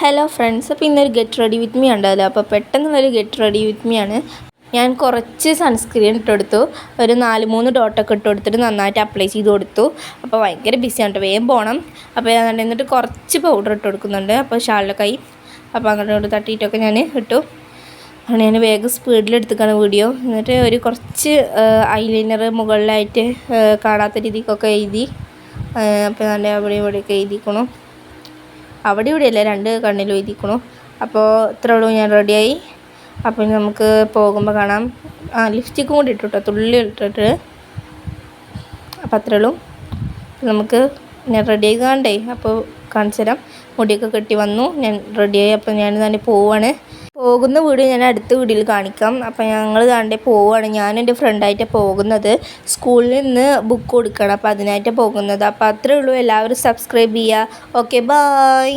Hello friends, അപ്പോൾ ഇന്നൊരു get ready with me ഉണ്ടല്ലോ. അപ്പോൾ പെട്ടെന്നുള്ളൊരു ഗെറ്റ് റെഡി വിത്ത് മീ ആണ്. ഞാൻ കുറച്ച് സൺസ്ക്രീൻ ഇട്ടെടുത്തു, ഒരു 4-3 ഡോട്ടൊക്കെ ഇട്ട് കൊടുത്തിട്ട് നന്നായിട്ട് അപ്ലൈ ചെയ്ത് കൊടുത്തു. അപ്പോൾ ഭയങ്കര ബിസിയാണ് കേട്ടോ, വേഗം പോകണം. അപ്പോൾ ഞാൻ എന്നിട്ട് കുറച്ച് പൗഡർ ഇട്ട് കൊടുക്കുന്നുണ്ട്. അപ്പോൾ ഷാളിലെ കൈ അപ്പോൾ അങ്ങോട്ട് തട്ടിയിട്ടൊക്കെ ഞാൻ ഇട്ടു. അങ്ങനെ ഞാൻ വേഗം സ്പീഡിലെടുത്തിക്കാണ് വീഡിയോ. എന്നിട്ട് ഒരു കുറച്ച് ഐലൈനർ മുകളിലായിട്ട് കാണാത്ത രീതിക്കൊക്കെ എഴുതി. അപ്പോൾ നല്ല അവിടെ ഇവിടെയൊക്കെ എഴുതിക്കണു, അവിടെ ഇവിടെയല്ല, 2 കണ്ണിലും എഴുതിക്കണു. അപ്പോൾ ഇത്ര ഉള്ളൂ, ഞാൻ റെഡിയായി. അപ്പോൾ നമുക്ക് പോകുമ്പോൾ കാണാം. ലിപ്സ്റ്റിക്കും കൂടി ഇട്ടു കേട്ടോ, തുള്ളി ഇട്ടിട്ട്. അപ്പോൾ അത്രേ ഉള്ളൂ. നമുക്ക് ഞാൻ റെഡിയായി കാണണ്ടേ, അപ്പോൾ കാണിച്ചു തരാം. മുടിയൊക്കെ കെട്ടി വന്നു, ഞാൻ റെഡിയായി. അപ്പോൾ ഞാൻ തന്നെ പോവുകയാണ്. പോകുന്ന വീഡിയോ ഞാൻ അടുത്ത വീഡിയോയിൽ കാണിക്കാം. അപ്പോൾ ഞങ്ങൾ താണ്ടേ പോവുകയാണ്. ഞാൻ എൻ്റെ ഫ്രണ്ടായിട്ടാണ് പോകുന്നത്. സ്കൂളിൽ നിന്ന് ബുക്ക് കൊടുക്കണം, അപ്പോൾ അതിനായിട്ടാണ് പോകുന്നത്. അപ്പോൾ അത്രേ ഉള്ളൂ. എല്ലാവരും സബ്സ്ക്രൈബ് ചെയ്യുക. Okay, bye.